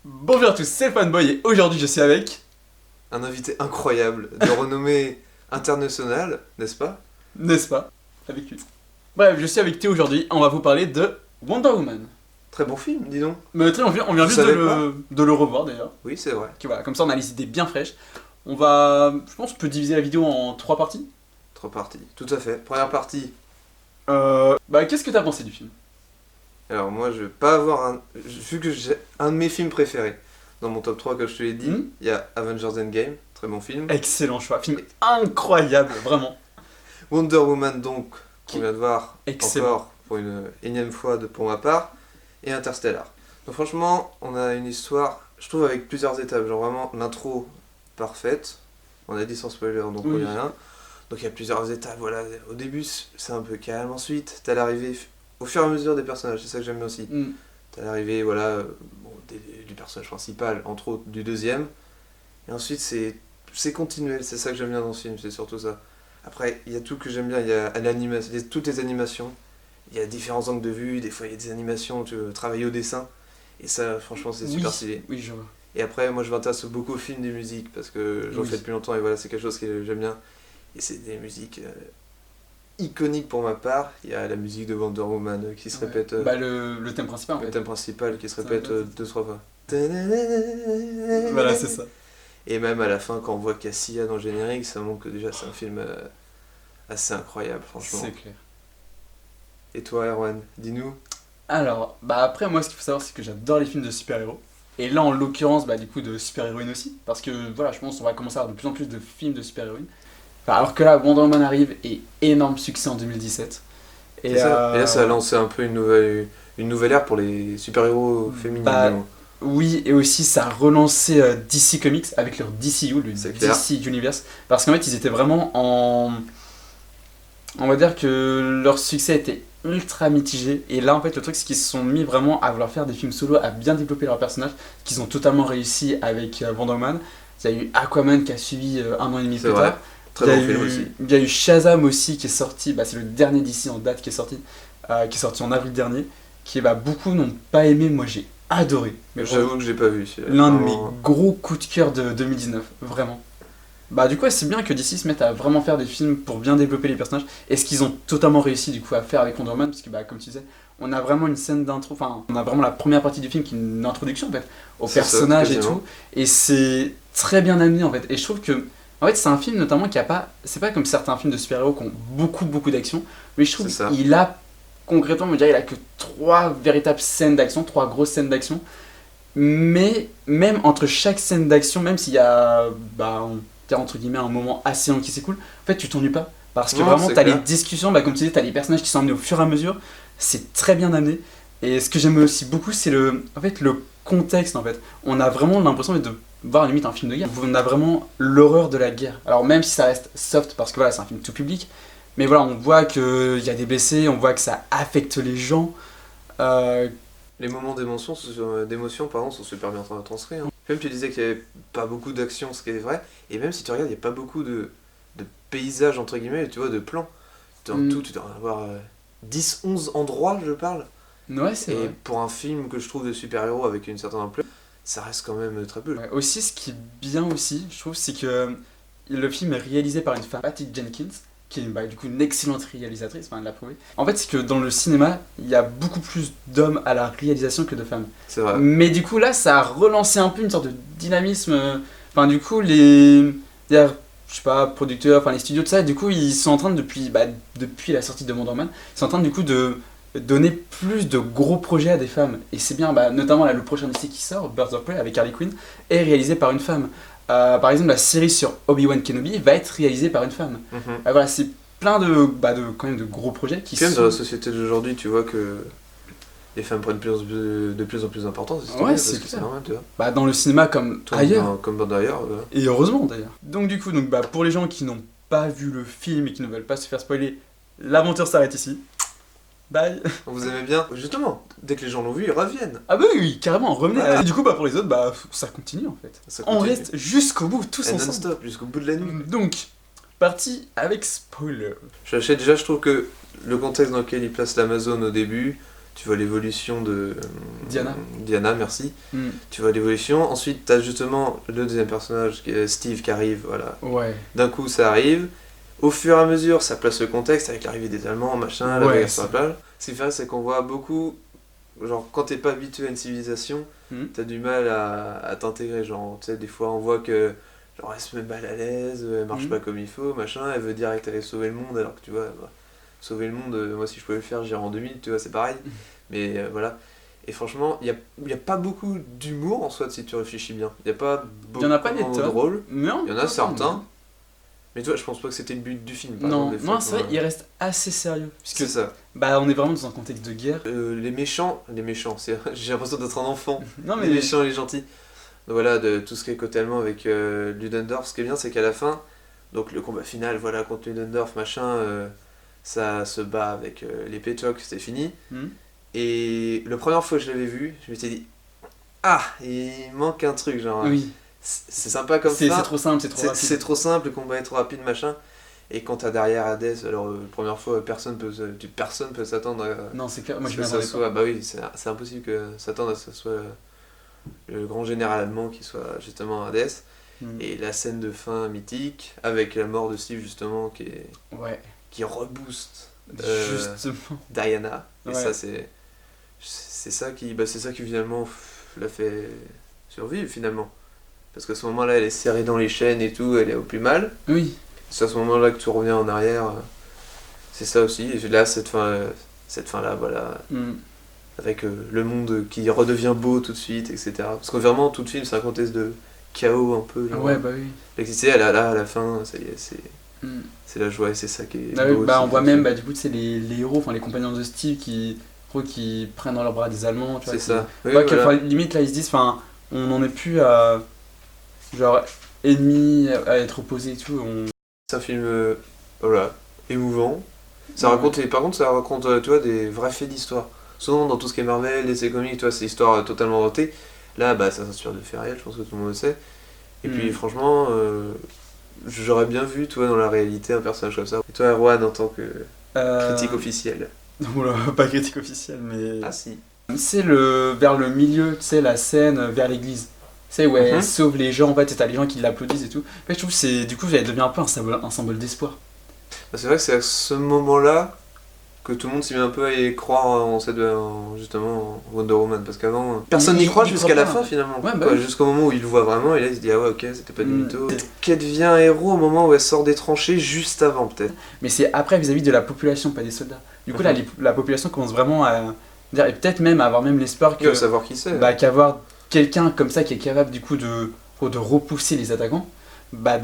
Bonjour à tous, c'est Fanboy et aujourd'hui je suis avec... Un invité incroyable, de renommée internationale, n'est-ce pas? N'est-ce pas? Avec lui. Bref, je suis avec Théo aujourd'hui, on va vous parler de Wonder Woman. Très bon film, dis donc. Mais très, on vient Je juste savais pas. de le revoir d'ailleurs. Oui, c'est vrai. Ok, voilà, comme ça on a les idées bien fraîches. On va... Je pense qu'on peut diviser la vidéo en 3 parties. 3 parties, tout à fait. Première partie, Qu'est-ce que t'as pensé du film? alors moi je vais pas avoir un... Vu que j'ai un de mes films préférés, dans mon top 3 comme je te l'ai dit, il y a Avengers Endgame, très bon film. Excellent choix, film incroyable, vraiment. Wonder Woman donc, Qui- qu'on vient de voir Excellent. encore pour une énième fois pour ma part, et Interstellar. Donc franchement, on a une histoire, je trouve avec plusieurs étapes, genre vraiment l'intro parfaite, on a dit sans spoiler donc on Oui. dit rien. Donc il y a plusieurs étapes, voilà, au début c'est un peu calme, ensuite t'as l'arrivée au fur et à mesure des personnages, c'est ça que j'aime bien aussi. Mm. T'as l'arrivée voilà, du personnage principal, entre autres du deuxième, et ensuite c'est continuel, c'est ça que j'aime bien dans ce film, c'est surtout ça. Après, il y a tout que j'aime bien, il y a toutes les animations, il y a différents angles de vue, des fois il y a des animations, tu veux travailler au dessin, et ça franchement c'est super stylé. Oui, je vois. Et après, moi je m'intéresse beaucoup aux films des musiques, parce que j'en Oui. fais depuis longtemps, et voilà, c'est quelque chose que j'aime bien. Et c'est des musiques iconiques pour ma part. Il y a la musique de Wonder Woman qui se répète, Le thème principal en le fait. thème principal qui se C'est répète un peu- 2-3 fois. Voilà, c'est ça. Et même à la fin, quand on voit Cassia dans le générique, ça montre que déjà c'est un film assez incroyable, franchement. C'est clair. Et toi, Erwan, dis-nous. Alors, après moi ce qu'il faut savoir c'est que j'adore les films de super-héros. Et là en l'occurrence du coup de super-héroïnes aussi. Parce que voilà, je pense qu'on va commencer à avoir de plus en plus de films de super-héroïnes. Alors que là, Wonder Woman arrive et énorme succès en 2017. Et là, ça a lancé un peu une nouvelle ère pour les super-héros féminines. Bah, oui, et aussi ça a relancé DC Comics avec leur DCU, le C'est clair. DC Universe. Parce qu'en fait ils étaient vraiment en... On va dire que leur succès était ultra mitigé. Et là en fait le truc c'est qu'ils se sont mis vraiment à vouloir faire des films solo, à bien développer leurs personnages, qu'ils ont totalement réussi avec Wonder Woman. Il y a eu Aquaman qui a suivi un an et demi C'est plus vrai. tard. Très bon film aussi. Il y a eu Shazam aussi qui est sorti, c'est le dernier d'ici en date qui est sorti en avril dernier, qui beaucoup n'ont pas aimé, moi j'ai adoré. Mais J'avoue que j'ai pas vu. l'un de mes gros coups de cœur de 2019, vraiment. Du coup ouais, c'est bien que DC se mette à vraiment faire des films pour bien développer les personnages, et ce qu'ils ont totalement réussi du coup à faire avec Wonder Woman, parce que comme tu disais, on a vraiment une scène d'intro, enfin on a vraiment la première partie du film qui est une introduction en fait, au C'est ça, personnage et quasiment. tout, et c'est très bien amené en fait, et je trouve que en fait c'est un film notamment qui a pas, c'est pas comme certains films de super-héros qui ont beaucoup d'action, mais je trouve C'est ça. qu'il a concrètement, on dirait il a que 3 véritables scènes d'action, 3 grosses scènes d'action, mais même entre chaque scène d'action, même s'il y a on dire entre guillemets un moment assez long qui s'écoule, en fait tu t'ennuies pas. Parce que Non, vraiment c'est t'as les clair. discussions, comme tu disais, t'as les personnages qui sont amenés au fur et à mesure, c'est très bien amené. Et ce que j'aime aussi beaucoup c'est le contexte en fait. On a vraiment l'impression de voir limite un film de guerre. On a vraiment l'horreur de la guerre. Alors même si ça reste soft parce que voilà c'est un film tout public, mais voilà on voit qu'il y a des blessés, on voit que ça affecte les gens. Les moments d'émotion sont super bien transcrits. Hein. Même tu disais qu'il n'y avait pas beaucoup d'action, ce qui est vrai, et même si tu regardes, il n'y a pas beaucoup de paysages, entre guillemets, tu vois, de plans. Dans tout, tu dois en avoir 10-11 endroits, je parle. Ouais c'est Et vrai. pour un film que je trouve de super-héros avec une certaine ampleur, ça reste quand même très peu. Ouais, aussi, ce qui est bien aussi, je trouve, c'est que le film est réalisé par une femme, Patty Jenkins, qui est du coup une excellente réalisatrice, elle l'a prouvé. En fait, c'est que dans le cinéma, il y a beaucoup plus d'hommes à la réalisation que de femmes. C'est vrai. Mais du coup, là, ça a relancé un peu une sorte de dynamisme. Du coup, les je sais pas, producteurs, les studios, tout ça, du coup, ils sont en train, depuis la sortie de Wonder Woman, ils sont en train, du coup, de donner plus de gros projets à des femmes. Et c'est bien, notamment là, le prochain DC qui sort, Birds of Prey, avec Harley Quinn, est réalisé par une femme. Par exemple, la série sur Obi-Wan Kenobi va être réalisée par une femme. Mhm. Voilà, c'est plein quand même de gros projets qui Puis même sont... dans la société d'aujourd'hui, tu vois que les femmes prennent de plus en plus d'importance. Ouais, bien, c'est parce que clair. normal, tu vois. dans le cinéma comme ailleurs. Comme d'ailleurs. Et heureusement d'ailleurs. Donc du coup, pour les gens qui n'ont pas vu le film et qui ne veulent pas se faire spoiler, l'aventure s'arrête ici. Bye. Vous aimez bien. Justement, dès que les gens l'ont vu, ils reviennent. Ah bah oui, carrément, revenez. Voilà. Et du coup, pour les autres, ça continue en fait. Ça On continue. reste jusqu'au bout, tous Et ensemble. non-stop, jusqu'au bout de la nuit. Donc, parti avec spoiler. Déjà, je trouve que le contexte dans lequel il place l'Amazon au début, Tu vois l'évolution de Diana. Diana, merci. Mm. Tu vois l'évolution. Ensuite, t'as justement le deuxième personnage, Steve, qui arrive. Voilà. Ouais. D'un coup, ça arrive. Au fur et à mesure, ça place le contexte avec l'arrivée des Allemands, machin, la Ouais, guerre sur la plage. Ce qui fait, c'est qu'on voit beaucoup. Genre, quand t'es pas habitué à une civilisation, t'as du mal à t'intégrer. Genre, tu sais, des fois, on voit que. Genre, elle se met mal à l'aise, elle marche pas comme il faut, machin, elle veut direct aller sauver le monde, alors que tu vois, bah, sauver le monde, moi si je pouvais le faire, j'irais en 2000, tu vois, c'est pareil. Mais voilà. Et franchement, il y a pas beaucoup d'humour en soi, si tu réfléchis bien. Il y a pas beaucoup Il y en a pas des de tonnes. drôles. Non, Il y en a certains. Mais toi, je pense pas que c'était le but du film. Par Non, exemple, des fois, non, c'est vrai, il reste assez sérieux. c'est Puisque ça. bah, on est vraiment dans un contexte de guerre. Les méchants, j'ai l'impression d'être un enfant. Non, mais Les méchants et les gentils. Donc voilà, de tout ce qui est côté allemand avec Ludendorff, ce qui est bien, c'est qu'à la fin, donc le combat final, voilà, contre Ludendorff, machin, ça se bat avec les Pétocs, c'était fini. Hmm. Et la première fois que je l'avais vu, je m'étais dit, ah, il manque un truc, genre, Oui, c'est sympa comme c'est ça, trop simple, c'est trop rapide. c'est trop simple, le combat est trop rapide, machin. Et quand t'as derrière Hades, alors la première fois, personne peut s'attendre à Non, c'est clair, moi je que m'y ça attendais pas. soit. Bah oui, c'est impossible que s'attendre à ce que ce soit le grand général allemand qui soit justement Hades. Hmm. Et la scène de fin mythique, avec la mort de Steve justement, Ouais, qui rebooste justement. Diana. Et Ouais. ça, c'est ça qui finalement l'a fait survivre finalement. Parce qu'à ce moment-là, elle est serrée dans les chaînes et tout, elle est au plus mal. Oui, C'est à ce moment-là que tout revient en arrière. C'est ça aussi. Et là, cette fin-là, voilà, hmm. avec le monde qui redevient beau tout de suite, etc. Parce que vraiment, tout le film, c'est un contexte de chaos un peu. Genre, Ouais, bah oui. l'existence, là, à la fin, ça y est, Hmm. c'est la joie et c'est ça qui est Ah oui, beau bah, aussi, on voit tout même, ça. bah, du coup, c'est les héros, enfin les compagnons de Steve qui prennent dans leurs bras des Allemands, tu vois. C'est ça. Oui, Ouais, voilà. enfin, limite, là, ils se disent, enfin, on n'en est plus à, genre, ennemis, à être opposés et tout. C'est un film voilà, émouvant. Ça Ouais. raconte, et par contre, ça raconte tu vois, des vrais faits d'histoire. Souvent, dans tout ce qui est Marvel, DC Comics, tu vois, c'est histoire totalement inventée. Là, bah, ça s'inspire de faits réels, je pense que tout le monde le sait. Et puis, franchement, j'aurais bien vu, toi, dans la réalité, un personnage comme ça. Et toi, Erwan, en tant que critique officiel. Oula, pas critique officielle, mais. Ah si. C'est vers le milieu, tu sais, la scène vers l'église. Tu sais, où elle Mhm. sauve les gens, en fait, et t'as les gens qui l'applaudissent et tout. En fait, je trouve que c'est, du coup, elle devient un peu un symbole d'espoir. Bah, c'est vrai que c'est à ce moment-là que tout le monde s'y met un peu à y croire justement en Wonder Woman. Parce qu'avant, personne n'y croit il jusqu'à croit la pas, fin en fait. finalement. Ouais, bah Quoi, oui. jusqu'au moment où il le voit vraiment, et là il se dit ah ouais, ok, c'était pas du Mm. mytho. Qu'elle devient héros au moment où elle sort des tranchées, juste avant peut-être. Mais c'est après vis-à-vis de la population, pas des soldats. Du coup, Mhm. là, la population commence vraiment à dire, et peut-être même à avoir même l'espoir Il va que, savoir qui c'est. bah, qu'avoir quelqu'un comme ça qui est capable, du coup, de repousser les attaquants, bah,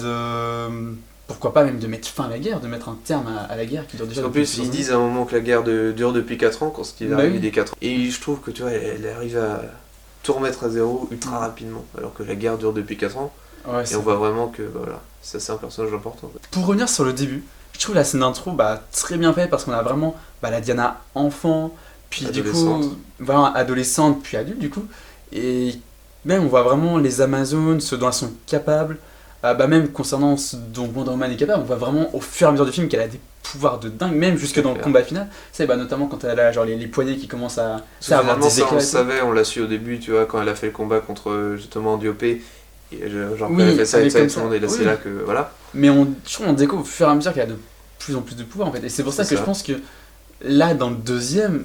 pourquoi pas même de mettre fin à la guerre, de mettre un terme à la guerre qui dure déjà En depuis plus, ils plusieurs disent à un moment que la guerre dure depuis 4 ans, quand il est Bah arrivé oui. des 4 ans. Et je trouve que tu vois, elle arrive à tout remettre à zéro ultra rapidement. Alors que la guerre dure depuis 4 ans, années. Ouais, et c'est on voit vraiment que bah, voilà, ça c'est un personnage important. Quoi. Pour revenir sur le début, je trouve la scène d'intro bah, très bien faite parce qu'on a vraiment bah, la Diana enfant, puis du coup, Adolescente. voilà, adolescente, puis adulte du coup. Et même on voit vraiment les Amazones, ce dont elles sont capables. Bah, même concernant ce dont Wonder Woman est capable, on voit vraiment au fur et à mesure du film qu'elle a des pouvoirs de dingue, même jusque dans le clair. combat final. C'est bah, notamment quand elle a genre, les poignets qui commencent à Parce que avoir finalement, des ça, éclats. on le et tout. savait, on l'a su au début, tu vois, quand elle a fait le combat contre justement Diopé. Et, genre, Oui, quand elle a fait ça elle et est ça, comme et tout le ça. monde, et là, Oui. c'est là que voilà. Mais je trouve qu'on découvre au fur et à mesure qu'elle a de plus en plus de pouvoirs en fait. Et c'est pour ça C'est que ça. je pense que là, dans le deuxième,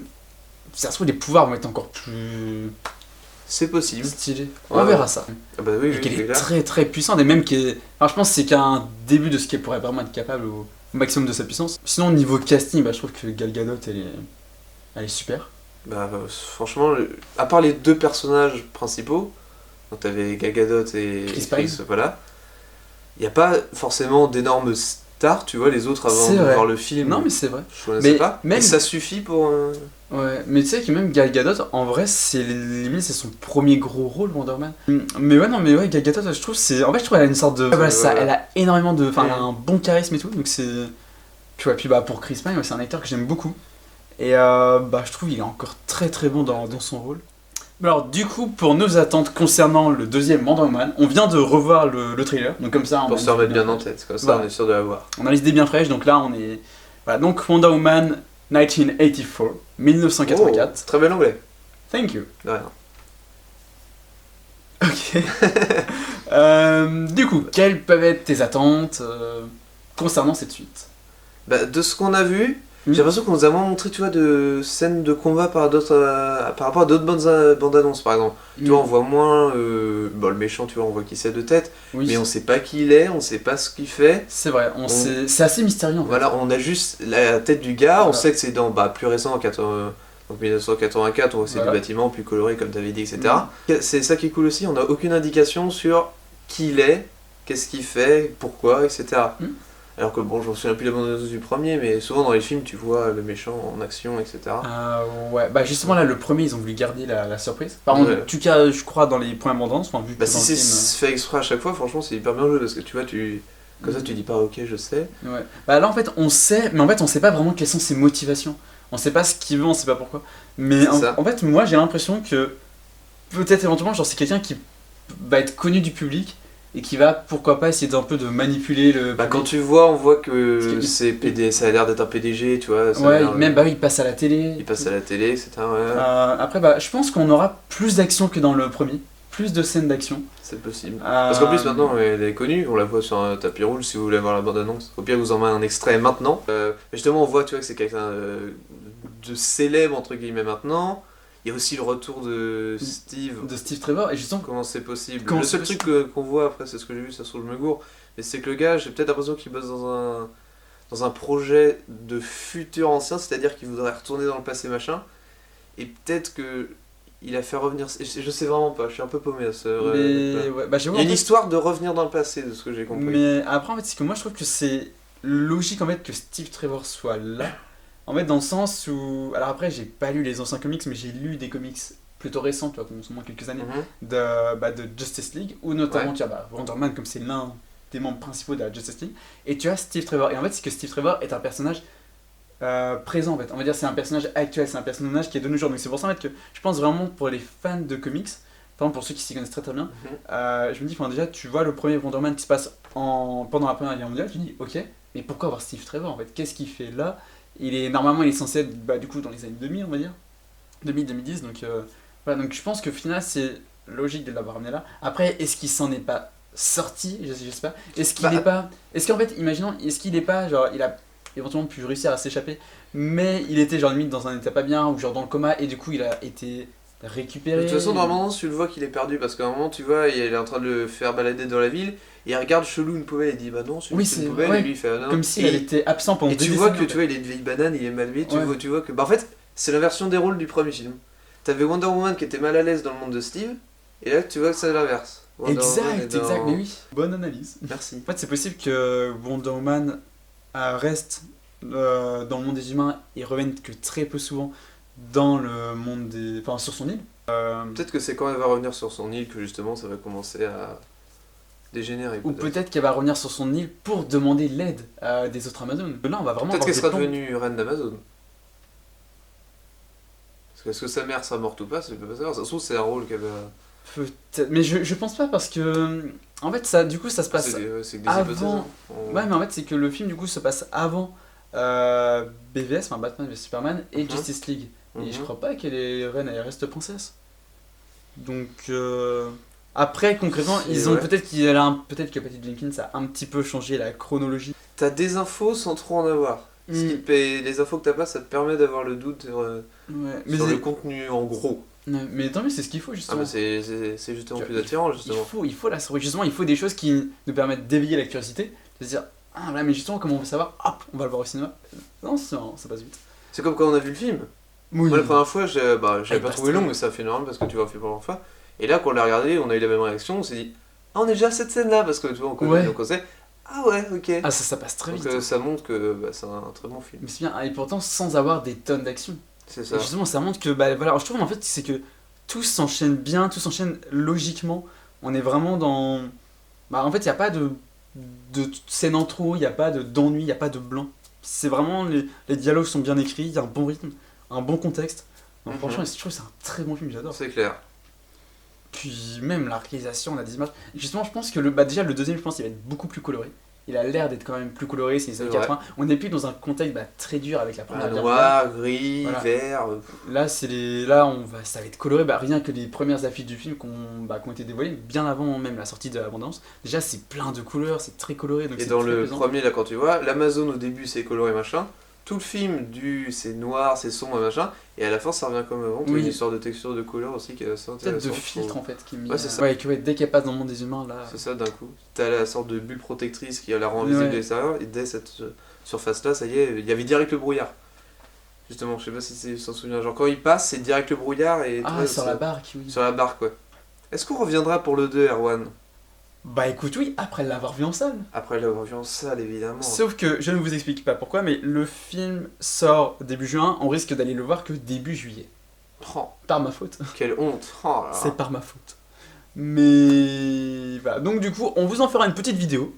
ça se trouve, les pouvoirs vont être encore plus C'est possible. stylés. Ouais, On verra ouais. ça. Ah bah oui, Et oui, qu'elle c'est est clair. très très puissante et même qu'elle. Alors je pense que c'est qu'un début de ce qu'elle pourrait vraiment être capable au maximum de sa puissance. Sinon, au niveau casting, bah, je trouve que Gal Gadot, elle est super. Bah franchement, à part les deux personnages principaux, donc t'avais Gal Gadot et Chris Chris, Pine. voilà, il n'y a pas forcément d'énormes stars, tu vois, les autres avant C'est de vrai. voir le film. Non, mais c'est vrai. Je connaissais mais pas. même- Et ça suffit pour. Ouais, mais tu sais que même Gal Gadot, en vrai, limite c'est son premier gros rôle Wonder Woman. Mais ouais, non, mais ouais, Gal Gadot, je trouve en fait, je trouve elle a une sorte de, voilà, ça, Ouais. elle a énormément de, enfin, elle a Mm. un bon charisme et tout, donc c'est, puis bah pour Chris Pine, ouais, c'est un acteur que j'aime beaucoup. Et bah je trouve il est encore très très bon dans son rôle. Alors du coup, pour nos attentes concernant le deuxième Wonder Woman, on vient de revoir le trailer, donc comme ça, on Pour a se une remettre idée bien en fraîche. tête, comme ça Voilà. on est sûr de l'avoir. On a les idées bien fraîches, donc là on est, voilà, donc Wonder Woman 1984, 1984. Oh, très bel anglais. Thank you. De rien. Ok. Du coup, quelles peuvent être tes attentes concernant cette suite? Bah, de ce qu'on a vu, Mm. j'ai l'impression qu'on nous a moins montré, tu vois, de scènes de combat par rapport à d'autres bandes annonces, par exemple. Tu vois, on voit moins bon, le méchant, tu vois, on voit qui c'est de tête, Oui. mais on sait pas qui il est, on sait pas ce qu'il fait. C'est vrai, c'est assez mystérieux en fait. Voilà, on a juste la tête du gars, on Voilà. sait que c'est dans plus récent, donc 1984, on voit que c'est Voilà. du bâtiment plus coloré, comme tu avais dit, etc. C'est ça qui est cool aussi, on n'a aucune indication sur qui il est, qu'est-ce qu'il fait, pourquoi, etc. Mm. Alors que bon, je me souviens plus de la bande-annonce du premier, mais souvent dans les films, tu vois le méchant en action, etc. Ouais, bah justement là, le premier, ils ont voulu garder la surprise. Par contre, Ouais. en tout cas, je crois dans les points abondants, enfin, vu que Bah dans si le c'est film, fait exprès à chaque fois, franchement, c'est hyper bien joué, parce que tu vois, comme ça, tu dis pas ok, je sais. ouais. Bah là, en fait, on sait, mais en fait, on sait pas vraiment quelles sont ses motivations. On sait pas ce qu'il veut, on sait pas pourquoi. Mais C'est ça. en fait, moi, j'ai l'impression que peut-être éventuellement, genre, c'est quelqu'un qui va être connu du public et qui va, pourquoi pas, essayer d'un peu de manipuler le Bah public. quand tu vois, on voit que Parce que- c'est PD, ça a l'air d'être un PDG, tu vois. Ça a Ouais, l'air- même, bah oui, il passe à la télé. Il passe à la télé, etc. Ouais, Après, bah, je pense qu'on aura plus d'action que dans le premier. Plus de scènes d'action. c'est possible. Parce qu'en plus, Euh, maintenant, elle est connue, on la voit sur un tapis rouge si vous voulez voir la bande-annonce. Au pire, je vous en mets un extrait maintenant. Mais justement, on voit tu vois, que c'est quelqu'un de célèbre, entre guillemets, maintenant. Il y a aussi le retour de Steve. de Steve Trevor, et justement, Comment c'est possible Comment Le c'est seul truc qu'on voit après, c'est ce que j'ai vu, ça se trouve, je me gourre. Mais c'est que le gars, j'ai peut-être l'impression qu'il bosse dans un projet de futur ancien, c'est-à-dire qu'il voudrait retourner dans le passé, machin. Et peut-être que il a fait revenir. Je sais vraiment pas, je suis un peu paumé à ce. mais ouais, bah, j'avoue, Il y a en une fait, histoire de revenir dans le passé, de ce que j'ai compris. mais après, en fait, c'est que moi, je trouve que c'est logique en fait que Steve Trevor soit là. En fait, dans le sens où. Alors après, j'ai pas lu les anciens comics, mais j'ai lu des comics plutôt récents, tu vois, comme au moins quelques années, Mhm. de Justice League, où notamment Ouais. tu as Wonder Man, comme c'est l'un des membres principaux de la Justice League, et tu as Steve Trevor. Et en fait, c'est que Steve Trevor est un personnage présent, en fait. On va dire c'est un personnage actuel, c'est un personnage qui est de nos jours. Donc c'est pour ça en fait, que je pense vraiment pour les fans de comics, par exemple pour ceux qui s'y connaissent très très bien, Mhm. je me dis, enfin, déjà, tu vois le premier Wonder Man qui se passe pendant la Première Guerre mondiale, tu te dis, ok, mais pourquoi avoir Steve Trevor en fait? Qu'est-ce qu'il fait là? Normalement, il est censé être bah, du coup dans les années 2000, on va dire. 2000-2010, donc voilà, donc je pense que au final, c'est logique de l'avoir amené là. Après, est-ce qu'il s'en est pas sorti? Je sais pas. Est-ce qu'il Bah, est pas. Est-ce qu'en fait, imaginons, est-ce qu'il est pas, genre, il a éventuellement pu réussir à s'échapper, mais il était genre limite dans un état pas bien, ou genre dans le coma, et du coup, il a été De récupéré. toute façon, normalement, tu le vois qu'il est perdu parce qu'à un moment, tu vois, il est en train de le faire balader dans la ville et il regarde chelou une poubelle et il dit bah non, Oui, c'est c'est une poubelle ouais, et lui il fait ah non. comme s'il Et- avait été absent pendant Et deux tu vois décennies, que en tu vois, il est une vieille banane, il est mal mis, Ouais. tu vois que. Bah en fait, c'est l'inversion des rôles du premier film. T'avais Wonder Woman qui était mal à l'aise dans le monde de Steve, et là tu vois que c'est l'inverse. fait. Wonder Woman est Exact, dans- exact, mais oui. Bonne analyse. Merci. En fait, c'est possible que Wonder Woman reste dans le monde des humains et revienne que très peu souvent dans le monde des. Enfin, sur son île. Peut-être que c'est quand elle va revenir sur son île que justement ça va commencer à dégénérer. Ou peut-être qu'elle va revenir sur son île pour demander l'aide à des autres Amazones. Là, on va vraiment Peut-être avoir qu'elle des sera plans. devenue reine d'Amazon. Parce que est-ce que sa mère sera morte ou pas, ça peut pas savoir. Ça se trouve, c'est un rôle qu'elle va. Peut-être. Mais je pense pas parce que. En fait, ça, du coup, ça se passe. C'est que des avant- hypothèses. Hein. Ouais, mais en fait, c'est que le film, du coup, se passe avant BVS, enfin Batman vs Superman, et Mhm. Justice League. Et je Mhm. crois pas qu'elle est reine, elle reste princesse. Donc. Après, concrètement, C'est- ils ont ouais. peut-être que Patty Jenkins a un petit peu changé la chronologie. T'as des infos sans trop en avoir. Ce qui te paye- les infos que t'as pas, ça te permet d'avoir le doute Ouais, mais, sur le contenu en gros. mais tant mieux, c'est ce qu'il faut Ah justement. bah c'est justement Tu plus vois, attirant justement. Il faut la surprise. Justement, il faut des choses qui nous permettent d'éveiller la curiosité, de se dire, ah voilà, mais justement, comment on veut savoir? Hop, on va le voir au cinéma. Non, ça passe vite. C'est comme quand on a vu le film. Oui. Moi la première fois, j'avais il pas passe trouvé très long, vite. mais ça fait normal parce que tu vois, on fait pour la première fois. Et là, quand on l'a regardé, on a eu la même réaction, on s'est dit, ah on est déjà à cette scène là, parce que tu vois, on connaît, Ouais. donc on sait, ah ouais, ok. Ah, ça passe très Donc vite. ça montre que bah, c'est un très bon film. Mais c'est bien, et pourtant sans avoir des tonnes d'action. C'est Et ça. justement, ça montre que, bah voilà, je trouve en fait, c'est que tout s'enchaîne bien, tout s'enchaîne logiquement. On est vraiment dans. Bah en fait, il n'y a pas de scène en trop, il n'y a pas d'ennui, il n'y a pas de blanc. C'est vraiment. Les dialogues sont bien écrits, il y a un bon rythme, un bon contexte. Donc, Mhm. franchement, je trouve que c'est un très bon film, j'adore. C'est clair. Puis même la réalisation, on a des images. Justement, je pense que déjà le deuxième, je pense qu'il va être beaucoup plus coloré. il a l'air d'être quand même plus coloré, c'est les années Ouais. 80. On n'est plus dans un contexte très dur avec la Première Guerre mondiale. Noir, gris, Voilà. vert. Là, ça va être coloré. Rien que les premières affiches du film qui ont été dévoilées, bien avant même la sortie de la bande-annonce. Déjà, c'est plein de couleurs, c'est très coloré. Donc Et c'est dans très le plaisant. premier, là, quand tu vois, l'Amazon au début c'est coloré machin, tout le film c'est noir, c'est sombre machin, et à la fin ça revient comme avant. T'as Oui. une histoire de texture, de couleur aussi qui est assez Peut-être intéressante. de je filtre trouve. en fait qui est mis. Ouais, c'est ça. Ouais, dès qu'elle passe dans le monde des humains, là. C'est ça d'un coup. T'as la sorte de bulle protectrice qui la rend visible Ouais. de l'extérieur, et dès cette surface là, ça y est, il y avait direct le brouillard. Justement, je sais pas si tu t'en souviens, genre quand il passe, c'est direct le brouillard et. Ah, ouais, sur ça- la barque, oui. Sur la barque, ouais. Est-ce qu'on reviendra pour le 2, Erwan? Bah écoute, oui, après l'avoir vu en salle. Après l'avoir vu en salle, évidemment. Sauf que je ne vous explique pas pourquoi, mais le film sort début juin, on risque d'aller le voir que début juillet. Oh, Par ma faute. quelle honte. Oh là là. C'est par ma faute. Mais voilà, donc du coup, on vous en fera une petite vidéo.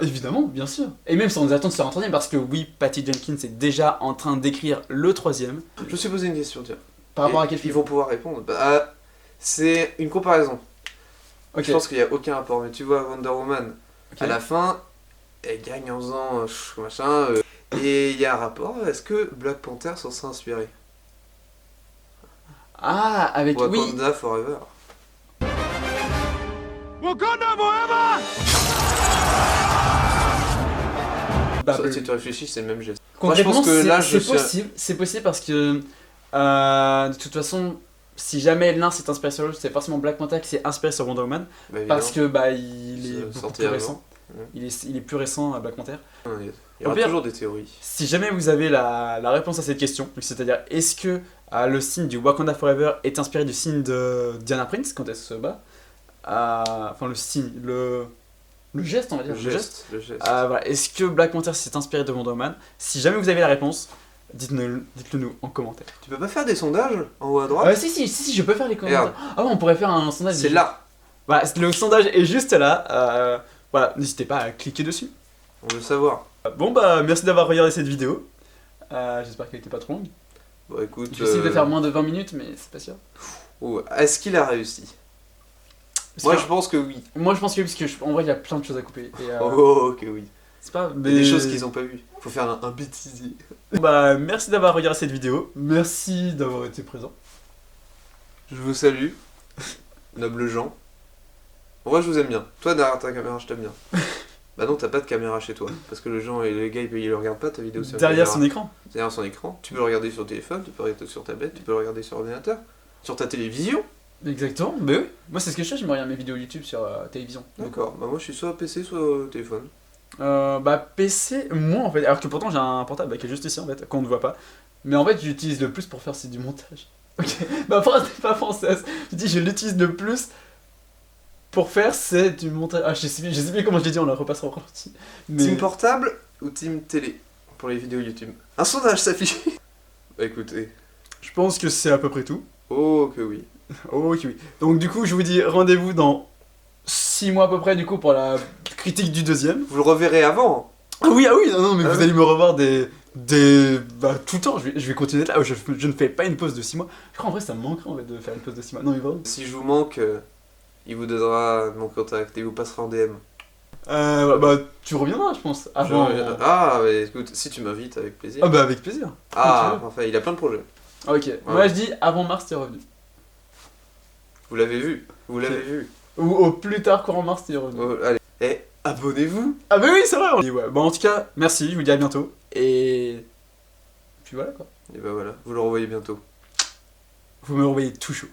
Évidemment, bien sûr. Et même sans attendre sur un troisième, parce que oui, Patty Jenkins est déjà en train d'écrire le troisième. Je me suis posé une question, tiens. Par rapport à Et quel ils film? vont pouvoir répondre. Bah, c'est une comparaison. Ok. Je pense qu'il n'y a aucun rapport. Mais tu vois, Wonder Woman, Ok. à la fin, elle gagne en faisant machin. Et il y a un rapport. Est-ce que Black Panther s'en serait inspiré? Ah, avec oui. Wakanda Forever. Bah, Ça, si tu réfléchis, c'est le même geste. concrètement, Moi, je pense que là, je c'est suis- possible. C'est possible parce que de toute façon, si jamais l'un s'est inspiré sur l'autre, c'est forcément Black Panther qui s'est inspiré sur Wonder Woman. Bah, Parce évidemment. que bah il est C'est beaucoup sorti plus avant. récent. Ouais. Il est plus récent à Black Panther. Il y aura Au pire- toujours des théories. Si jamais vous avez la réponse à cette question, donc c'est-à-dire est-ce que le signe du Wakanda Forever est inspiré du signe de Diana Prince quand elle se bat, enfin le signe, le geste on va dire, Le geste. Le geste. Voilà. Est-ce que Black Panther s'est inspiré de Wonder Woman? Si jamais vous avez la réponse, dites-le nous en commentaire. Tu peux pas faire des sondages en haut à droite? Si, je peux faire les commentaires. Regarde. Ah ouais, on pourrait faire un sondage. C'est là. Voilà, le sondage est juste là. Voilà, n'hésitez pas à cliquer dessus. On veut savoir. Bon bah merci d'avoir regardé cette vidéo. J'espère qu'elle était pas trop longue. Bon, écoute. Je vais essayer de faire moins de 20 minutes, mais c'est pas sûr. Est-ce qu'il a réussi? Parce Moi, que- je pense que oui. Moi je pense que oui, parce que en vrai il y a plein de choses à couper. Et, Oh, ok, oui. c'est pas. Il y a des choses qu'ils ont pas vues. Faut faire un bêtisier. Bah merci d'avoir regardé cette vidéo. Merci d'avoir été présent. Je vous salue, nobles gens. En vrai, je vous aime bien. Toi, derrière ta caméra, je t'aime bien. Bah non, t'as pas de caméra chez toi. Parce que les gars, ils le regardent pas ta vidéo sur Derrière caméra. son écran. Derrière son écran. Tu peux le regarder sur téléphone, tu peux le regarder sur tablette, tu peux le regarder sur ordinateur. Sur ta télévision. Exactement. Bah oui. Moi c'est ce que je fais, je me regarde mes vidéos YouTube sur télévision. D'accord. Bah moi, je suis soit PC, soit téléphone. Bah PC, moi en fait, alors que pourtant j'ai un portable qui est juste ici en fait, qu'on ne voit pas. Mais en fait j'utilise le plus pour faire c'est du montage. Ok, ma phrase n'est pas française. Je dis je l'utilise le plus pour faire c'est du montage. Ah je sais plus comment je l'ai dit, on la repassera au ralenti. Mais... Team portable ou team télé pour les vidéos YouTube? Un sondage s'affiche. Bah écoutez. Je pense que c'est à peu près tout. Oh que oui. Ok oui. Donc du coup je vous dis rendez-vous dans 6 mois à peu près du coup pour la critique du deuxième. Vous le reverrez avant. Ah oui, non, mais Ah vous oui. allez me revoir bah, tout le temps, je vais continuer d'être là, je ne fais pas une pause de 6 mois. Je crois en vrai ça me manquerait en fait de faire une pause de 6 mois. Non mais vraiment. Si je vous manque, il vous donnera mon contact et vous passera en DM. Bah tu reviendras je pense. Avant. Ah, mais écoute, si tu m'invites, avec plaisir. Ah bah avec plaisir. Ah, tu veux. enfin, il a plein de projets. Ok, moi je dis avant mars t'es revenu. Vous l'avez vu. Vous l'avez Ok. vu. Ou au plus tard courant mars t'es revenu. Oh, allez. Et abonnez-vous. Ah bah oui c'est vrai. Et ouais. Bon en tout cas merci, je vous dis à bientôt. Et puis voilà quoi. Et bah voilà, vous le revoyez bientôt. Vous me revoyez toujours.